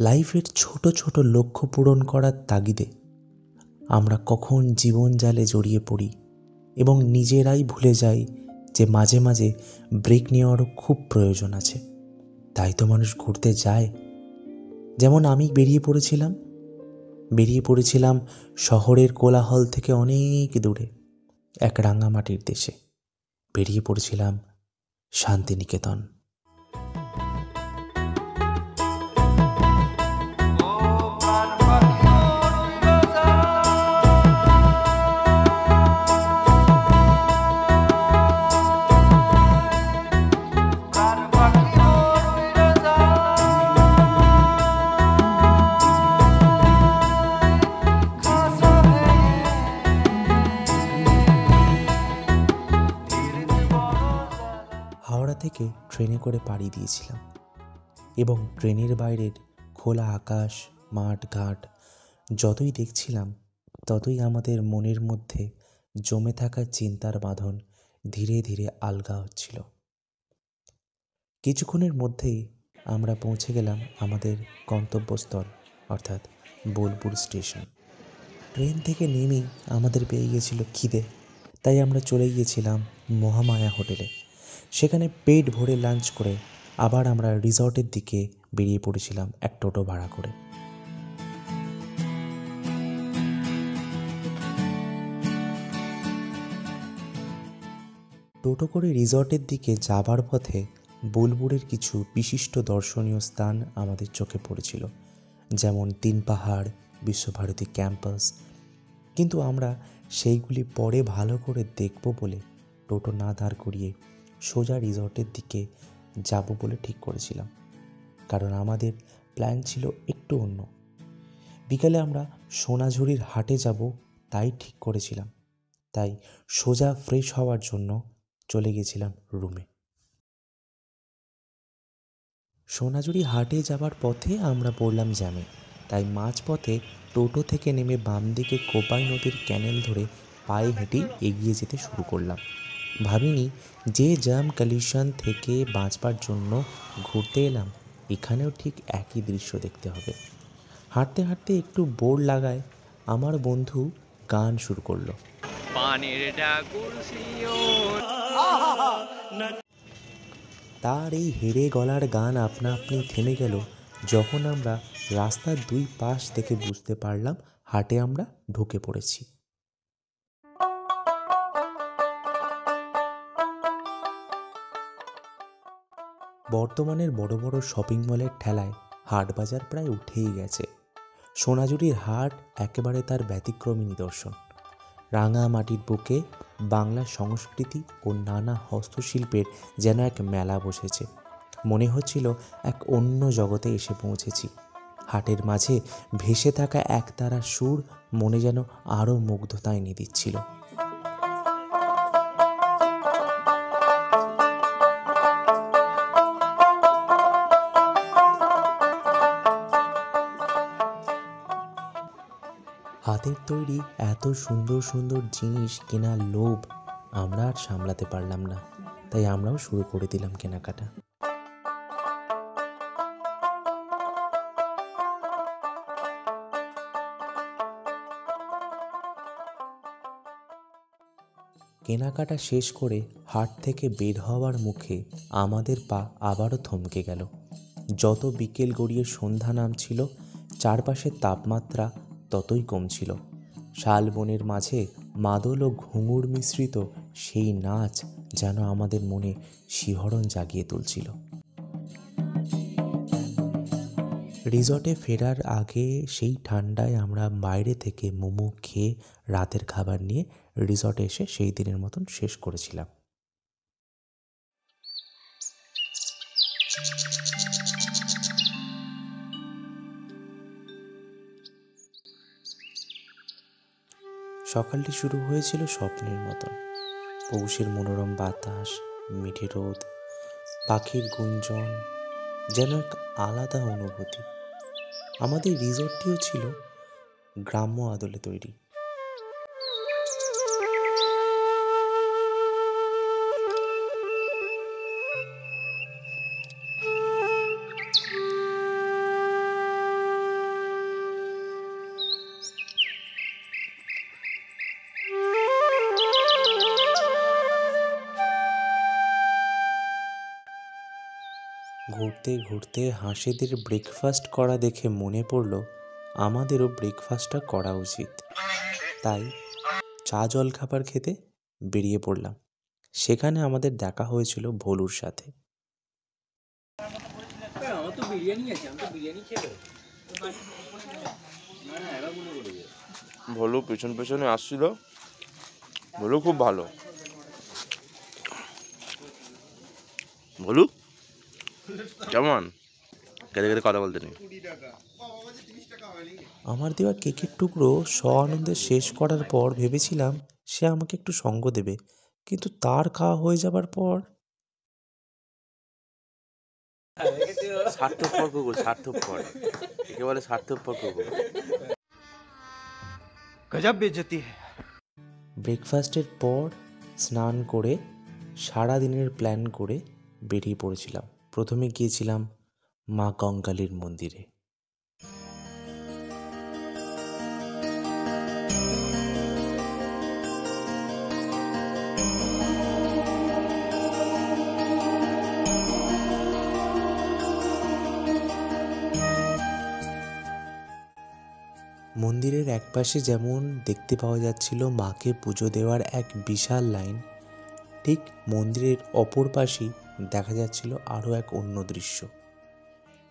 লাইফের ছোট ছোট লক্ষ্য পূরণ করার তাগিদে আমরা কখন জীবন জালে জড়িয়ে পড়ি এবং নিজেরাই ভুলে যাই যে মাঝে মাঝে ব্রেক নেওয়ারও খুব প্রয়োজন আছে। তাই তো মানুষ ঘুরতে যায়। যেমন আমি বেরিয়ে পড়েছিলাম শহরের কোলাহল থেকে অনেক দূরে এক রাঙামাটির দেশে। বেরিয়ে পড়েছিলাম শান্তিনিকেতন। হাওড়া থেকে ট্রেনে করে পাড়ি দিয়েছিলাম এবং ট্রেনের বাইরের খোলা আকাশ, মাঠ, ঘাট যতই দেখছিলাম ততই আমাদের মনের মধ্যে জমে থাকা চিন্তার বাঁধন ধীরে ধীরে আলগা হচ্ছিল। কিছুক্ষণের মধ্যেই আমরা পৌঁছে গেলাম আমাদের গন্তব্যস্থল অর্থাৎ বোলপুর স্টেশন। ট্রেন থেকে নেমেই আমাদের পেয়ে গিয়েছিল খিদে, তাই আমরা চলে গিয়েছিলাম মহামায়া হোটেলে। সেখানে পেট ভরে লাঞ্চ করে আবার আমরা রিসর্টের দিকে বেরিয়ে পড়েছিলাম এক টোটো ভাড়া করে। টোটো করে রিসর্টের দিকে যাবার পথে বোলপুরের কিছু বিশিষ্ট দর্শনীয় স্থান আমাদের চোখে পড়েছিল, যেমন তিন পাহাড়, বিশ্বভারতী ক্যাম্পাস। কিন্তু আমরা সেইগুলি পরে ভালো করে দেখব বলে টোটো না দাঁড় করিয়ে সোজা রিসর্টের দিকে যাব বলে ঠিক করেছিলাম, কারণ আমাদের প্ল্যান ছিল একটু অন্য। বিকালে আমরা সোনাঝুরির হাটে যাব তাই ঠিক করেছিলাম, তাই সোজা ফ্রেশ হওয়ার জন্য চলে গেছিলাম রুমে। সোনাঝুরি হাটে যাবার পথে আমরা পড়লাম জ্যামে, তাই মাঝপথে টোটো থেকে নেমে বাম দিকে কোপাই নদীর ক্যানেল ধরে পায়ে হেঁটে এগিয়ে যেতে শুরু করলাম। ভাবিনি যে জ্যাম কলিশন থেকে বাঁচবার জন্য ঘুরতে এলাম, এখানেও ঠিক একই দৃশ্য দেখতে হবে। হাঁটতে হাঁটতে একটু বোর লাগায় আমার বন্ধু গান শুরু করলো। তার এই হেরে গলার গান আপনা আপনি থেমে গেল যখন আমরা রাস্তার দুই পাশ থেকে বুঝতে পারলাম হাটে আমরা ঢুকে পড়েছি। বর্তমানের বড় বড় শপিং মলের ঠেলায় হাট বাজার প্রায় উঠেই গেছে। সোনাঝুরির হাট একেবারে তার ব্যতিক্রমী নিদর্শন। রাঙা মাটির বুকে বাংলা সংস্কৃতি ও নানা হস্তশিল্পের যেন এক মেলা বসেছে। মনে হচ্ছিল এক অন্য জগতে এসে পৌঁছেছি। হাটের মাঝে ভেসে থাকা একতারা সুর মনে যেন আরও মুগ্ধতা এনে দিচ্ছিল। হাতের তৈরি এত সুন্দর সুন্দর জিনিস কেনার লোভ আমরা আর সামলাতে পারলাম না, তাই আমরাও শুরু করে দিলাম কেনাকাটা। কেনাকাটা শেষ করে হাট থেকে বের হওয়ার মুখে আমাদের পা আবারও থমকে গেল। যত বিকেল গড়িয়ে সন্ধ্যা নামছিল, চারপাশের তাপমাত্রা ততই কমছিল। শালবনের মাঝে মাদল ও ঘুঙুর মিশ্রিত সেই নাচ যেন আমাদের মনে শিহরণ জাগিয়ে তুলছিল। রিসর্টে ফেরার আগে সেই ঠান্ডায় আমরা বাইরে থেকে মোমো খেয়ে রাতের খাবার নিয়ে রিসর্টে এসে সেই দিনের মতন শেষ করেছিলাম। সকালটি শুরু হয়েছিল স্বপ্নের মতন। পৌষের মনোরম বাতাস, মিঠে রোদ, পাখির গুঞ্জন, যেন এক আলাদা অনুভূতি। আমাদের রিসর্টটিও ছিল গ্রাম্য আদলে তৈরি। ঘুরতে ঘুরতে হাঁসেদের ব্রেকফাস্ট করা দেখে মনে পড়ল আমাদেরও ব্রেকফাস্টটা করা উচিত। তাই চা জলখাবার খেতে বেরিয়ে পড়লাম। সেখানে আমাদের দেখা হয়েছিল ভোলুর সাথে। ভোলু পেছন পেছনে আসছিল, ভোলু খুব ভালো। ভোলু কেমন কেঁদে কেঁদে কথা বলতে নেই। আমার দেওয়া কেকের টুকরো আনন্দে শেষ করার পর ভেবেছিলাম সে আমাকে একটু সঙ্গ দেবে, কিন্তু তার খাওয়া হয়ে যাবার পর স্বার্থপর কুকুর, স্বার্থপর, একে বলে স্বার্থপর কুকুর। गजब बेइज्जती है। ব্রেকফাস্টের পর স্নান করে সারা দিনের প্ল্যান করে বেরিয়ে পড়েছিলাম। প্রথমে গিয়েছিলাম মা কঙ্কালীর মন্দিরে। মন্দিরের একপাশে যেমন দেখতে পাওয়া যাচ্ছিল মাকে পুজো দেওয়ার এক বিশাল লাইন, ঠিক মন্দিরের অপর পাশেই দেখা যাচ্ছিল আরও এক অন্য দৃশ্য।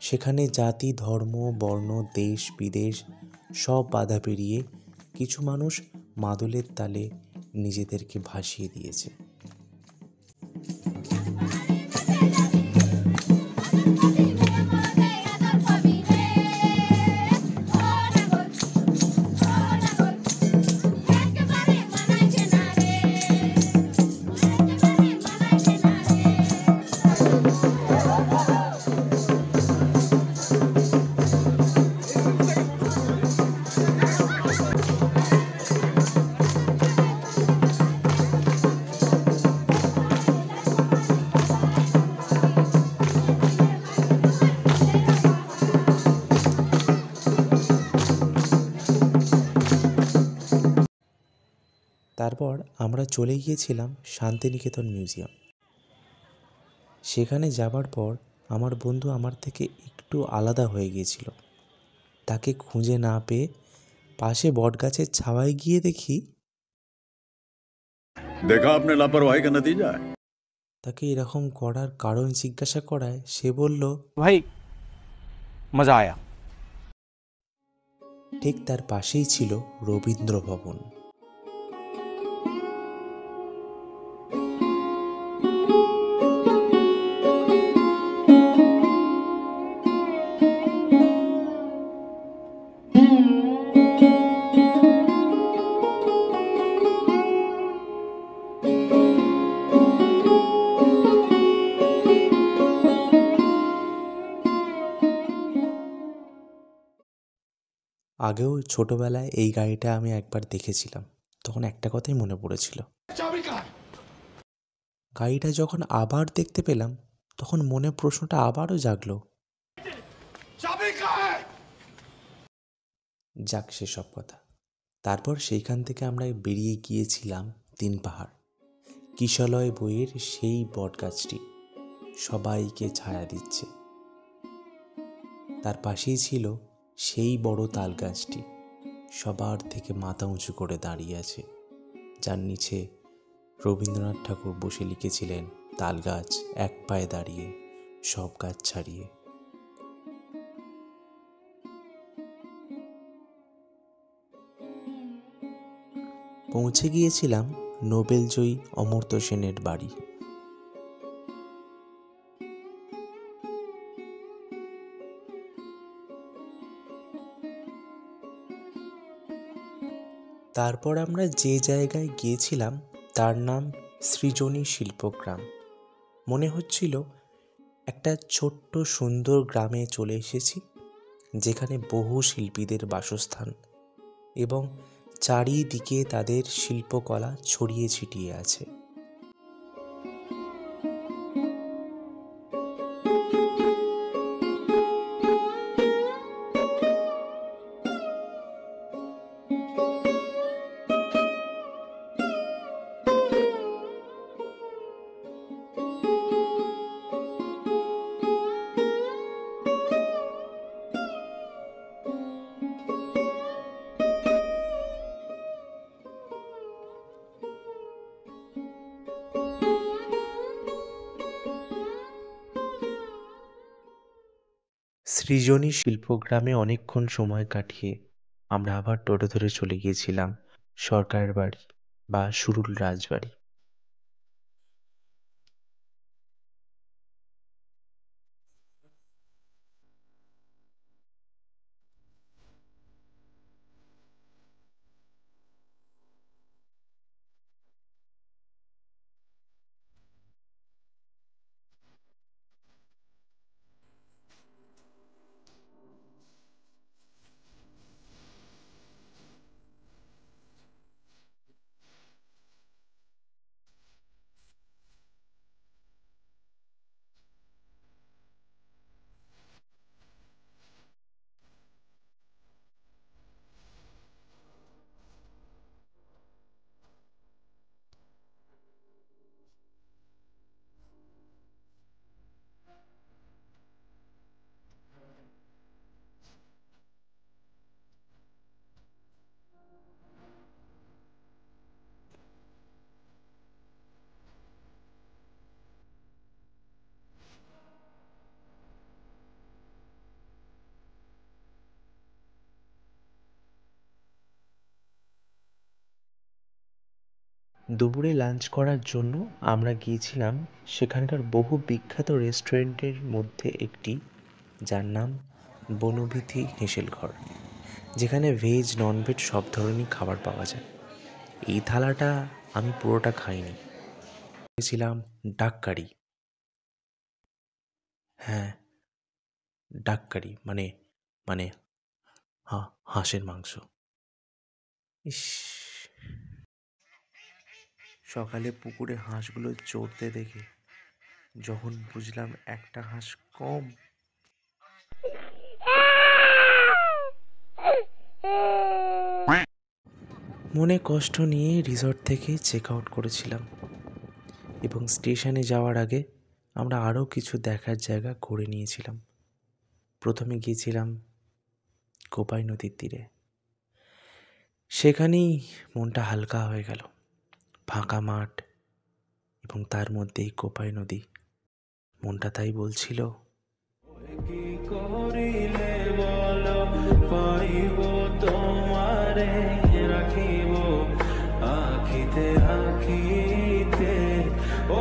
সেখানে জাতি, ধর্ম, বর্ণ, দেশ বিদেশ সব বাধা পেরিয়ে কিছু মানুষ মাদলের তালে নিজেদেরকে ভাসিয়ে দিয়েছে। তারপর আমরা চলে গিয়েছিলাম শান্তিনিকেতন মিউজিয়াম। সেখানে যাবার পর আমার বন্ধু আমার থেকে একটু আলাদা হয়ে গিয়েছিল। তাকে খুঁজে না পেয়ে পাশে বটগাছের ছাওয়ায় গিয়ে দেখি देखा आपने लापरवाही का नतीजा है। তাকে এরকম করার কারণ জিজ্ঞাসা করায় সে বলল, भाई मजा आया। ঠিক তার পাশেই ছিল রবীন্দ্র ভবন। আগেও ছোটবেলায় এই গাড়িটা আমি একবার দেখেছিলাম, তখন একটা কথাই মনে পড়েছিল। গাড়িটা যখন আবার দেখতে পেলাম তখন মনে প্রশ্নটা আবারও জাগলো। যাক, সেসব কথা। তারপর সেইখান থেকে আমরা বেরিয়ে গিয়েছিলাম 3 পাহাড়। কিশলয় বইয়ের সেই বটগাছটি সবাইকে ছায়া দিচ্ছে। তার পাশেই ছিল সেই বড় তাল গাছটি, সবার থেকে মাথা উঁচু করে দাঁড়িয়ে আছে, যার নিচে রবীন্দ্রনাথ ঠাকুর বসে লিখেছিলেন, তাল গাছ এক পায়ে দাঁড়িয়ে সব গাছ ছাড়িয়ে। পৌঁছে গিয়েছিলাম নোবেলজয়ী অমর্ত্য সেনের বাড়ি। তারপর আমরা যে জায়গায় গিয়েছিলাম তার নাম সৃজনী শিল্পগ্রাম। মনে হচ্ছিল একটা ছোট্ট সুন্দর গ্রামে চলে এসেছি, যেখানে বহু শিল্পীদের বাসস্থান এবং চারিদিকে তাদের শিল্পকলা ছড়িয়ে ছিটিয়ে আছে। সৃজনী শিল্পগ্রামে অনেকক্ষণ সময় কাটিয়ে আমরা আবার টোটো ধরে চলে গিয়েছিলাম সরকারের বাড়ি বা সুরুল রাজবাড়ি। দুপুরে লাঞ্চ করার জন্য আমরা গিয়েছিলাম সেখানকার বহু বিখ্যাত রেস্টুরেন্টের মধ্যে একটি, যার নাম বনবিথি হেসেল ঘর, যেখানে ভেজ ননভেজ সব ধরনেরই খাবার পাওয়া যায়। এই থালাটা আমি পুরোটা খাইনি, খেয়েছিলাম ডাক কারি। হ্যাঁ, ডাক কারি মানে মানে হাঁসের মাংস। ইস, সকালে পুকুরে হাঁসগুলো চড়তে দেখে যখন বুঝলাম একটা হাঁস কম, মনে কষ্ট নিয়ে রিসর্ট থেকে চেক আউট করেছিলাম এবং স্টেশনে যাওয়ার আগে আমরা আরও কিছু দেখার জায়গা ঘুরে নিয়েছিলাম। প্রথমে গিয়েছিলাম কোপাই নদীর তীরে। সেখানেই মনটা হালকা হয়ে গেল। ফাঁকা মাঠ এবং তার মধ্যেই কোপাই নদী। মনটা তাই বলছিল, কি করিলে বলো পাইব তোমারে রাখিব আখিতে আখিতে, ও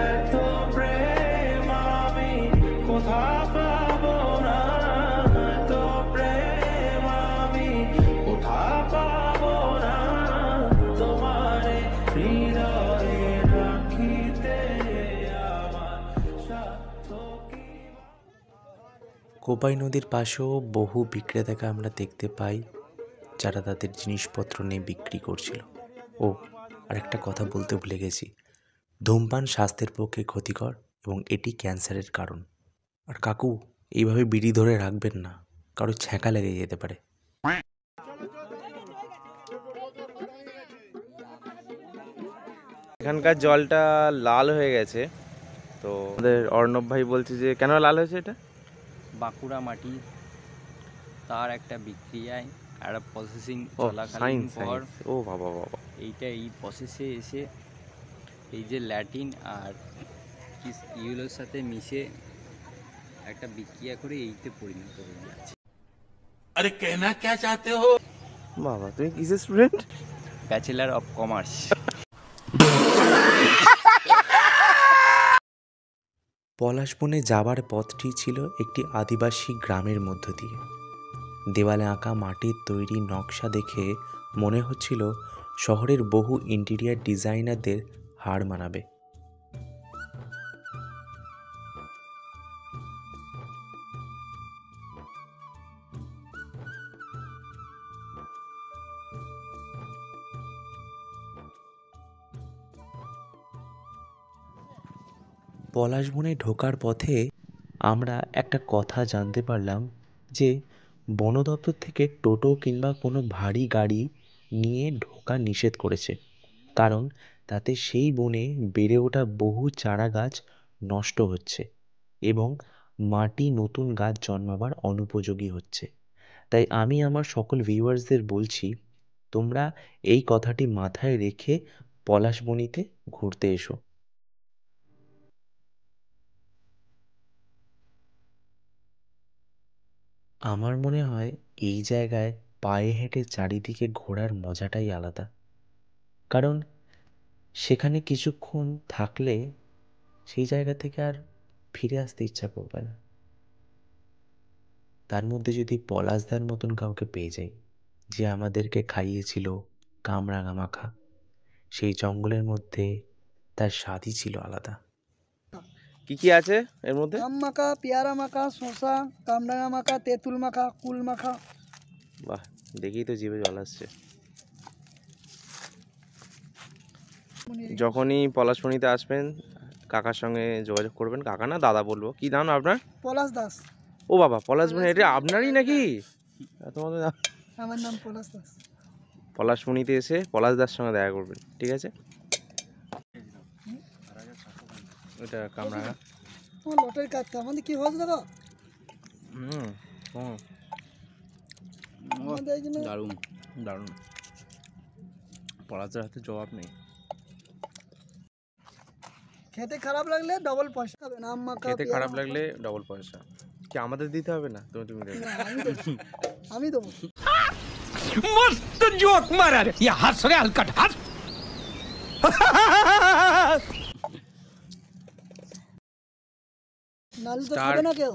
এত প্রেম আমি কোথা পাবো না, এত প্রেম আমি কোথা পাবো না, তোমারে হৃদয়ে রাখিতে আমার স্বার্থ কি। কোপাই নদীর পাশেও বহু বিক্রেতাকে আমরা দেখতে পাই যারা তাদের জিনিসপত্র নিয়ে বিক্রি করছিল। ও, আর একটা কথা বলতে ভুলে গেছি, ধূমপান স্বাস্থ্যের পক্ষে ক্ষতিকর এবং এটি ক্যান্সারের কারণ। আর কাকু, এইভাবে বিড়ি ধরে রাখবেন না, কারো ছ্যাঁকা লেগে যেতে পারে। এখানকার জলটা লাল হয়ে গেছে, তো আমাদের অর্ণব ভাই বলছে যে কেন লাল হয়েছে এটা? বাঁকুড়া মাটি, তার একটা বিক্রিয়ায় একটা প্রসেসিং ও চলাকালীন সায়েন্স পর ও বাবা বাবা, এইটা এই প্রসেসে এসে এই যে ল্যাটিন আর ইউলোর সাথে মিশে একটা বিক্রিয়া করে এইতে পরিণত হয়ে যাচ্ছে। अरे कहना क्या चाहते हो? বাবা তুমি কিসের স্টুডেন্ট? Bachelor of commerce. পলাশবনে যাবার পথটি ছিল একটি আদিবাসী গ্রামের মধ্য দিয়ে। দেওয়ালে আঁকা মাটির তৈরি নকশা দেখে মনে হচ্ছিল শহরের বহু ইন্টেরিয়ার ডিজাইনারদের হার মানাবে। পলাশবনে ঢোকার পথে আমরা একটা কথা জানতে পারলাম যে বন দপ্তর থেকে টোটো কিংবা কোনো ভারী গাড়ি নিয়ে ঢোকা নিষেধ করেছে, কারণ তাতে সেই বনে বেড়ে ওঠা বহু চারা গাছ নষ্ট হচ্ছে এবং মাটি নতুন গাছ জন্মাবার অনুপযোগী হচ্ছে। তাই আমি আমার সকল ভিউয়ার্সদের বলছি, তোমরা এই কথাটি মাথায় রেখে পলাশবনিতে ঘুরতে এসো। আমার মনে হয় এই জায়গায় পায়ে হেঁটে চারিদিকে ঘোরার মজাটাই আলাদা। কারণ সেখানে কিছুক্ষণ থাকলে সেই জায়গা থেকে আর ফিরে আসতে ইচ্ছা করবে না। তার মধ্যে যদি পলাশদার মতন কাউকে পেয়ে যাই, যে আমাদেরকে খাইয়েছিল কামরাঙা মাখা, সেই জঙ্গলের মধ্যে তার স্বাদই ছিল আলাদা। কি কি আছে এর মধ্যে? আম মাখা, পেয়ারা মাখা, শসা, কামরাঙা মাখা, তেঁতুল মাখা, কুল মাখা। বাহ, দেখেই তো জিভে জল আসছে। যখনই পলাশমণিতে আসবেন কাকার সঙ্গে যোগাযোগ করবেন। কাকা না দাদা বলবো, কি নাম আপনার? পলাশ দাস। ও বাবা, পলাশমণি এটা আপনারই নাকি? তোমাদের আমার নাম পলাশ দাস। পলাশমণিতে এসে পলাশদার সঙ্গে দেখা করবেন, ঠিক আছে? ওটা কামরাঙা। তোমার লটারি কাটতে আমাদের কি হয়েছে দাদা? হুম হুম, আমাদের এই জন্য দারুণ দারুণ। পলাশদার হাতে জবাব নেই। খেতে খারাপ লাগলে ডবল পয়সা খাবেন। আম মাখা, খেতে পেয়ারা খারাপ মাখা। লাগলে ডবল পয়সা। কি আমাদের দিতে হবে না? তুমি দেবে। না, আমি দেবো। मस्त जोक मारा रे ये हंस रे हलकट हंस নালি তো Start. খাবে না কেউ।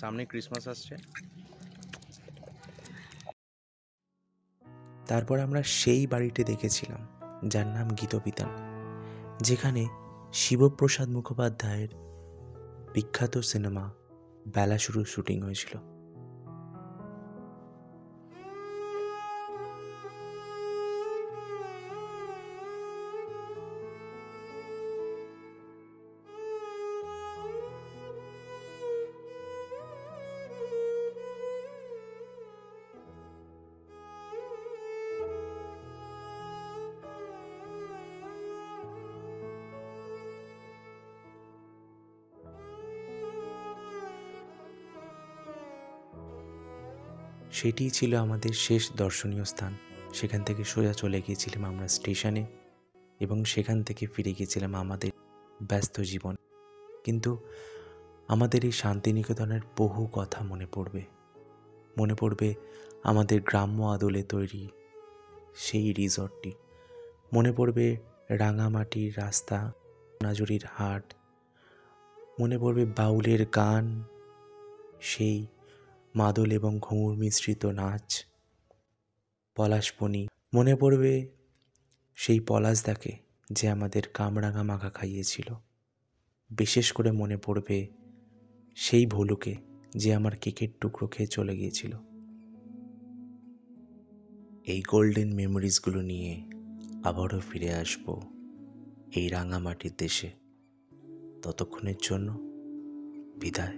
সামনে ক্রিসমাস আসছে। তারপর আমরা সেই বাড়িতে দেখেছিলাম যার নাম গীতবিতান, যেখানে শিবপ্রসাদ মুখোপাধ্যায়ের বিখ্যাত সিনেমা বেলা শুরুর শুটিং হয়েছিল। সেটিই ছিল আমাদের শেষ দর্শনীয় স্থান। সেখান থেকে সোজা চলে গিয়েছিলাম আমরা স্টেশনে এবং সেখান থেকে ফিরে গিয়েছিলাম আমাদের ব্যস্ত জীবন। কিন্তু আমাদের এই শান্তিনিকেতনের বহু কথা মনে পড়বে আমাদের গ্রাম্য আদলে তৈরি সেই রিসর্টটি, মনে পড়বে রাঙামাটির রাস্তা, সোনাঝুরির হাট, মনে পড়বে বাউলের গান, সেই মাদল এবং ঘুঙুর মিশ্রিত নাচ, পলাশবনি, মনে পড়বে সেই পলাশদাকে যে আমাদের কামরাঙা মাখা খাইয়েছিল। বিশেষ করে মনে পড়বে সেই ভোলুকে যে আমার কেকের টুকরো খেয়ে চলে গিয়েছিল। এই গোল্ডেন মেমোরিজগুলো নিয়ে আবারও ফিরে আসবো এই রাঙামাটির দেশে। ততক্ষণের জন্য বিদায়।